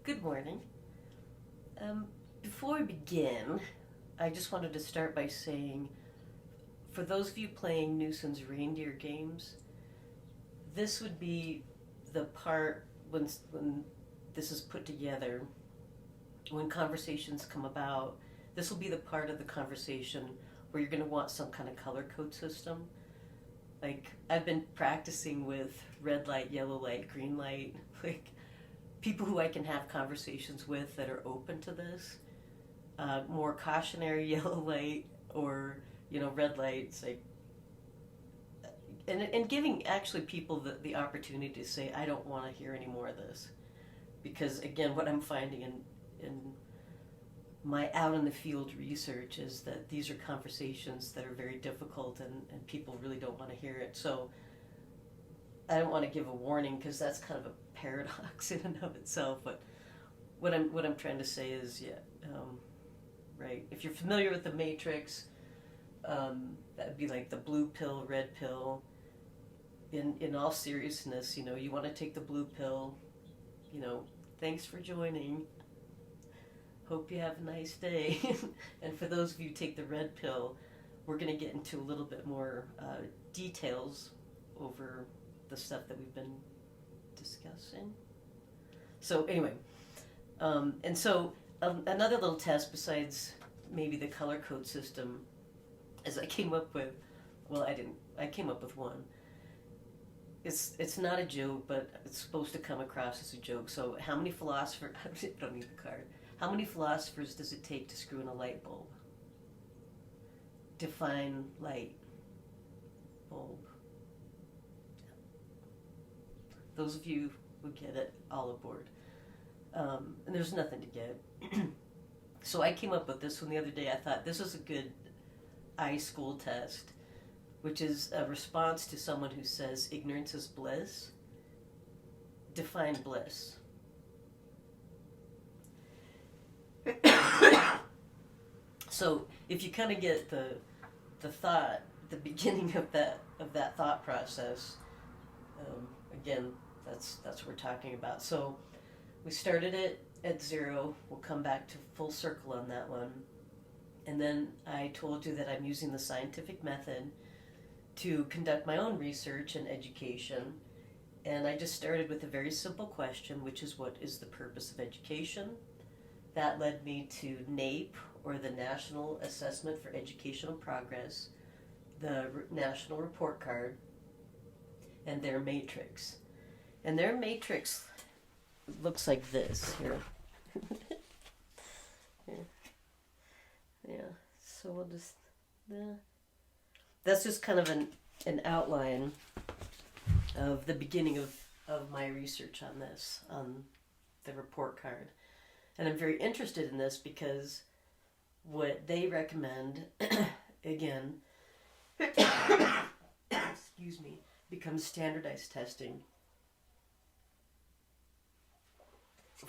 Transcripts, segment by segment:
Good morning. Um, Before we begin, I just wanted to start by saying, for those of you playing Newson's reindeer games, this would be the part when this is put together, when conversations come about. This will be the part of the conversation where you're going to want some kind of color code system. Like I've been practicing with red light, yellow light, green light, like people who I can have conversations with that are open to this. More cautionary yellow light or red lights, like and giving actually people the opportunity to say I don't want to hear any more of this, because again what I'm finding in my out in the field research is that these are conversations that are very difficult, and people really don't want to hear it. So I don't want to give a warning because that's kind of a paradox in and of itself. But what I'm trying to say is, yeah, right. If you're familiar with the Matrix, that would be like the blue pill, red pill. In all seriousness, you want to take the blue pill. You know, thanks for joining. Hope you have a nice day. And for those of you who take the red pill, we're going to get into a little bit more details over the stuff that we've been discussing. So anyway, and so another little test besides maybe the color code system is I came up with, well, I didn't, I came up with one. It's not a joke, but it's supposed to come across as a joke. So how many philosophers, I don't need the card, how many philosophers does it take to screw in a light bulb? Define light bulb. Those of you who get it, all aboard. And there's nothing to get. So I came up with this one the other day. I thought this is a good iSchool test, which is a response to someone who says ignorance is bliss. Define bliss. So if you kind of get the thought, the beginning of that thought process, again, that's what we're talking about. So we started it at 0. We'll come back to full circle on that one. And then I told you that I'm using the scientific method to conduct my own research and education. And I just started with a very simple question, which is, what is the purpose of education? That led me to NAEP, or the National Assessment for Educational Progress, the National Report Card, and their matrix. And their matrix looks like this here. Yeah. So we'll just, that's just kind of an outline of the beginning of my research on this, on the report card. And I'm very interested in this because what they recommend, again, excuse me, becomes standardized testing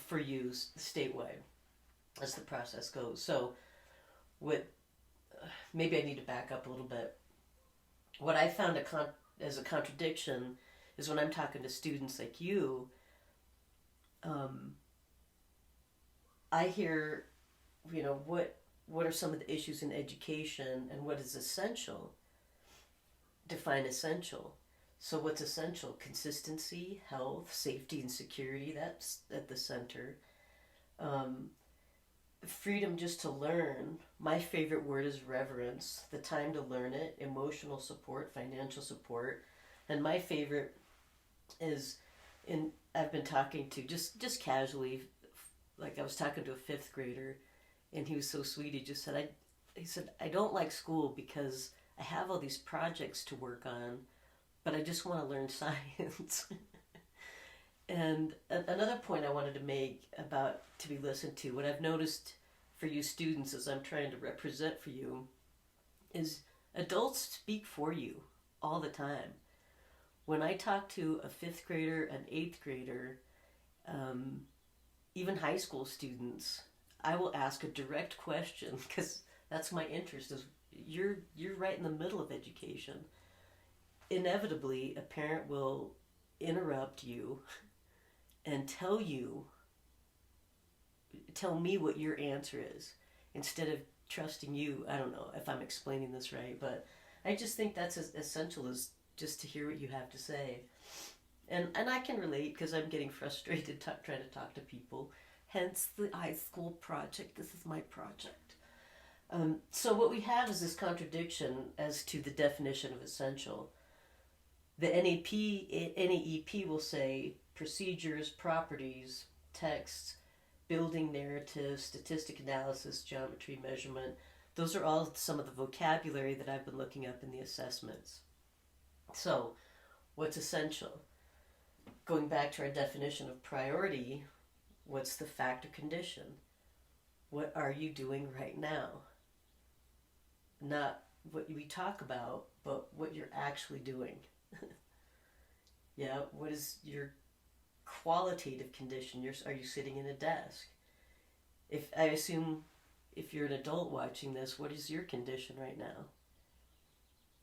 for use statewide as the process goes. So maybe I need to back up a little bit. What I found as a contradiction is when I'm talking to students like you, I hear, what are some of the issues in education and what is essential? Define essential. So what's essential? Consistency, health, safety, and security. That's at the center. Freedom just to learn. My favorite word is reverence. The time to learn it. Emotional support, financial support. And my favorite is, I've been talking to, just casually, like I was talking to a 5th grader, and he was so sweet. He just said, I don't like school because I have all these projects to work on, but I just want to learn science. And another point I wanted to make about to be listened to, what I've noticed for you students as I'm trying to represent for you, is adults speak for you all the time. When I talk to a 5th grader, an 8th grader, even high school students, I will ask a direct question because that's my interest. Is you're right in the middle of education. Inevitably, a parent will interrupt you and tell you tell me what your answer is instead of trusting you. I don't know if I'm explaining this right, but I just think that's as essential as just to hear what you have to say. And I can relate because I'm getting frustrated trying to talk to people. Hence the iSchool project. This is my project. So what we have is this contradiction as to the definition of essential. The NAEP will say procedures, properties, texts, building narratives, statistic analysis, geometry, measurement. Those are all some of the vocabulary that I've been looking up in the assessments. So, what's essential? Going back to our definition of priority, what's the fact or condition? What are you doing right now? Not what we talk about, but what you're actually doing. Yeah, what is your qualitative condition? Are you sitting in a desk? If I assume if you're an adult watching this, what is your condition right now?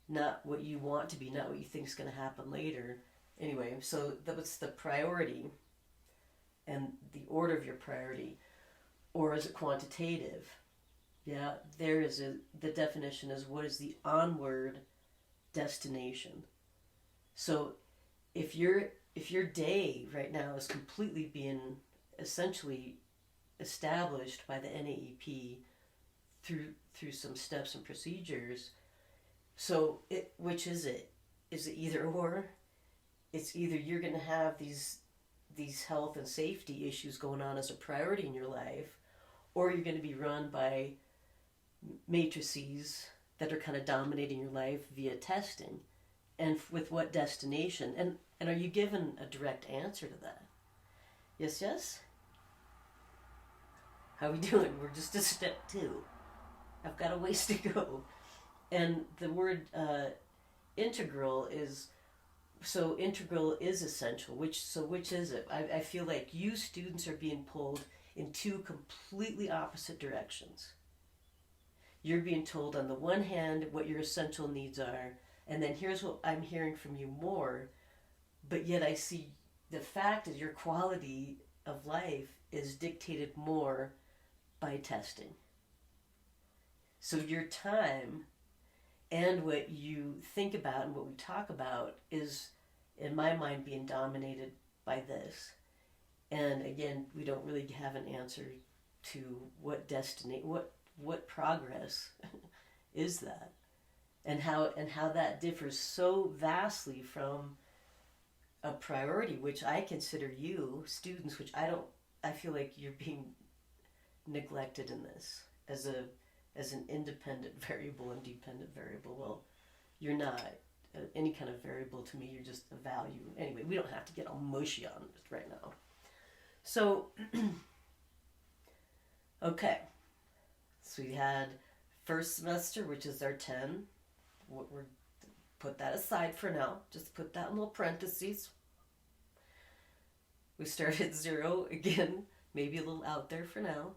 Not what you want to be, not what you think is going to happen later. Anyway, so that's the priority and the order of your priority. Or is it quantitative? Yeah, the definition is what is the onward destination. So if your day right now is completely being essentially established by the NAEP through some steps and procedures, so which is it? Is it either or? It's either you're going to have these health and safety issues going on as a priority in your life, or you're going to be run by matrices that are kind of dominating your life via testing. And with what destination? And are you given a direct answer to that? Yes, yes? How are we doing? We're just at step 2. I've got a ways to go. And the word integral is essential. Which is it? I feel like you students are being pulled in 2 completely opposite directions. You're being told on the one hand what your essential needs are, and then here's what I'm hearing from you more, but yet I see the fact is your quality of life is dictated more by testing. So your time and what you think about and what we talk about is, in my mind, being dominated by this. And again, we don't really have an answer to what progress is that, and how that differs so vastly from a priority, which I consider you students, which I feel like you're being neglected in this as an independent variable and dependent variable. Well, you're not any kind of variable to me. You're just a value. Anyway, we don't have to get all mushy on it right now. So, okay. So we had first semester, which is our 10. We're put that aside for now. Just put that in little parentheses. We start at 0 again, maybe a little out there for now.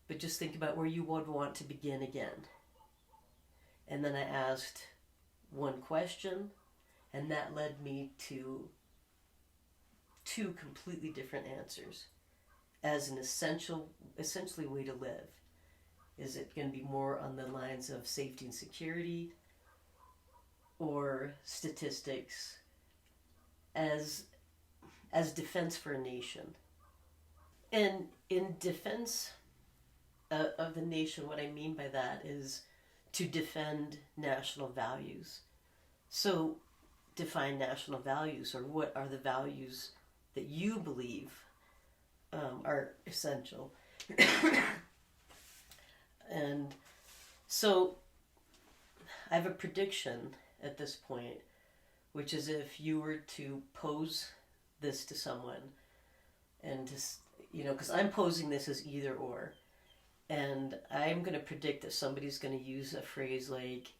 But just think about where you would want to begin again. And then I asked one question, and that led me to 2 completely different answers as an essentially way to live. Is it going to be more on the lines of safety and security, or statistics as defense for a nation? And in defense of the nation, what I mean by that is to defend national values. So define national values, or what are the values that you believe are essential. And so I have a prediction at this point, which is if you were to pose this to someone, and because I'm posing this as either or, and I'm going to predict that somebody's going to use a phrase like,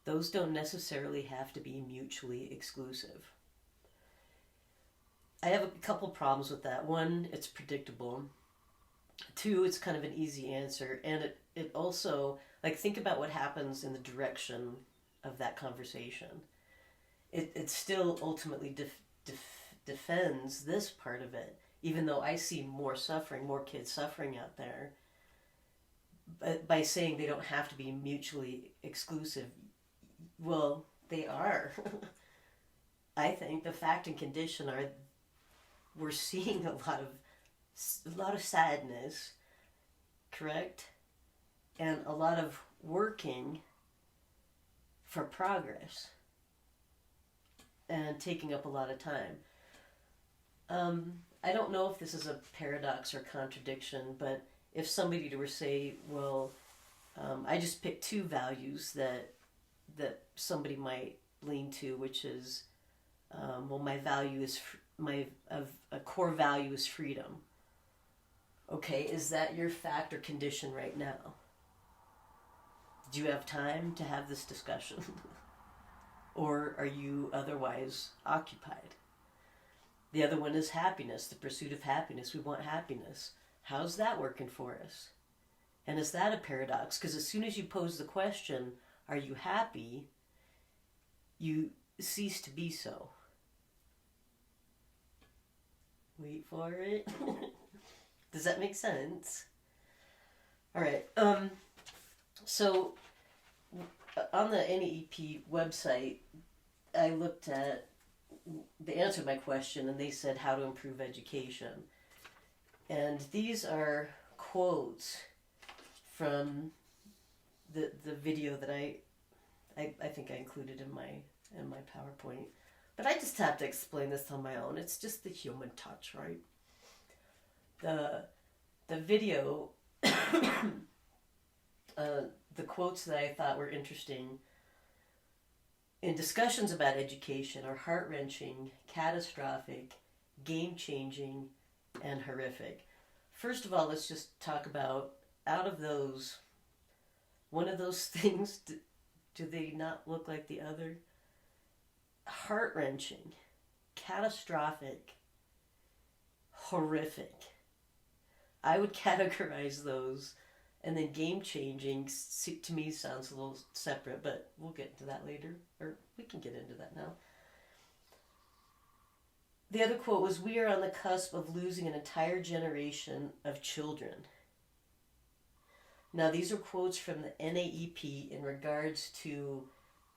those don't necessarily have to be mutually exclusive. I have a couple problems with that. 1, it's predictable. 2, it's kind of an easy answer. And it also, think about what happens in the direction of that conversation. It still ultimately defends this part of it, even though I see more suffering, more kids suffering out there. But by saying they don't have to be mutually exclusive, well, they are. I think the fact and condition are we're seeing a lot of sadness, correct? And a lot of working for progress and taking up a lot of time. I don't know if this is a paradox or contradiction, but if somebody were to say, well, I just picked two values that somebody might lean to, which is, well, my value is a core value is freedom. Okay, is that your fact or condition right now? Do you have time to have this discussion? Or are you otherwise occupied? The other one is happiness, the pursuit of happiness. We want happiness. How's that working for us? And is that a paradox? Because as soon as you pose the question, are you happy? You cease to be so. Wait for it. Does that make sense? All right. So on the NAEP website, I looked at they answered my question and they said how to improve education. And these are quotes from the video that I think I included in my PowerPoint. But I just have to explain this on my own. It's just the human touch, right? The video, the quotes that I thought were interesting in discussions about education are heart-wrenching, catastrophic, game-changing, and horrific. First of all, let's just talk about, out of those, one of those things, do they not look like the other? Heart-wrenching, catastrophic, horrific. I would categorize those, and then game-changing to me sounds a little separate, but we'll get into that later, or we can get into that now. The other quote was, "We are on the cusp of losing an entire generation of children." Now, these are quotes from the NAEP in regards to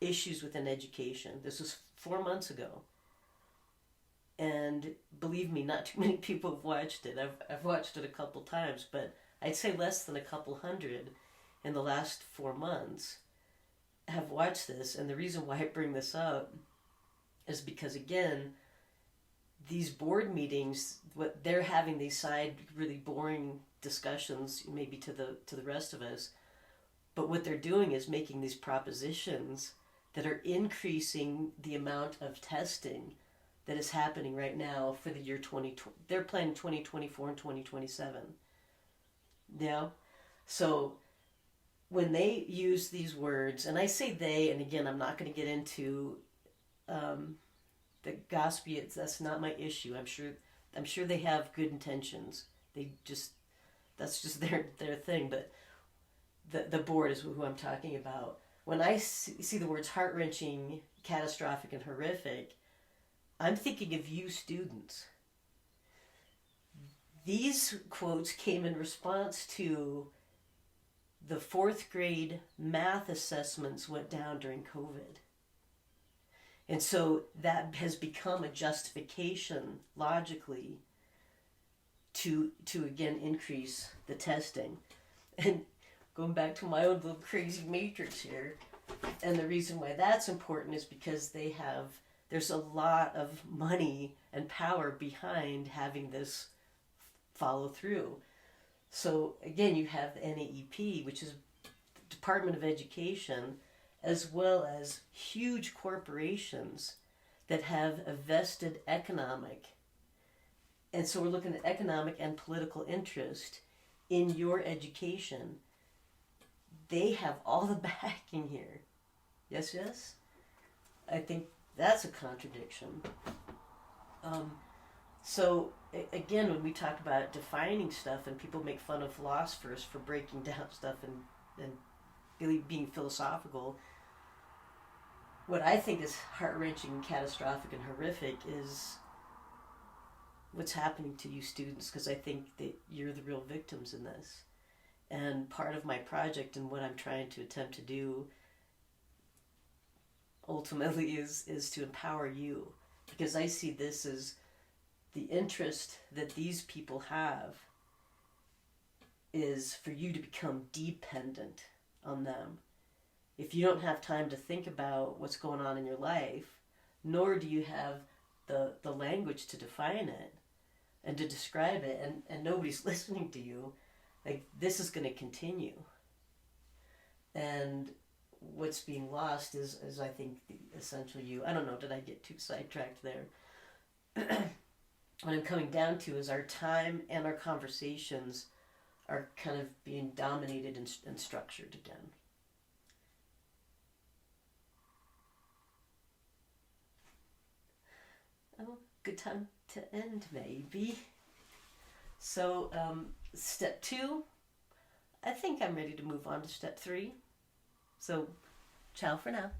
issues within education. This was 4 months ago. And believe me, not too many people have watched it. I've watched it a couple times, but I'd say less than a couple hundred in the last 4 months have watched this. And the reason why I bring this up is because, again, these board meetings, what they're having these side really boring discussions, maybe to the rest of us, but what they're doing is making these propositions that are increasing the amount of testing that is happening right now for the year 2020. They're planning 2024 and 2027. Yeah. So when they use these words, and I say they, and again, I'm not going to get into the gospel. That's not my issue. I'm sure they have good intentions. That's just their thing. But the board is who I'm talking about. When I see the words heart-wrenching, catastrophic, and horrific, I'm thinking of you students. These quotes came in response to the 4th grade math assessments went down during COVID. And so that has become a justification, logically, to again increase the testing. And going back to my own little crazy matrix here, and the reason why that's important is because there's a lot of money and power behind having this follow through. So again, you have the NAEP, which is the Department of Education, as well as huge corporations that have a vested economic, and so we're looking at economic and political interest in your education. They have all the backing here. Yes, yes? I think that's a contradiction. So again, when we talk about defining stuff and people make fun of philosophers for breaking down stuff and really being philosophical, what I think is heart-wrenching, catastrophic, and horrific is what's happening to you students, because I think that you're the real victims in this. And part of my project and what I'm trying to attempt to do ultimately is to empower you, because I see this as the interest that these people have is for you to become dependent on them. If you don't have time to think about what's going on in your life, nor do you have the language to define it and to describe it, and nobody's listening to you, like, this is going to continue. And what's being lost is I think, essentially you. I don't know, did I get too sidetracked there? What I'm coming down to is our time and our conversations are kind of being dominated and structured again. Oh, good time to end, maybe. So, step 2, I think I'm ready to move on to step 3. So, ciao for now.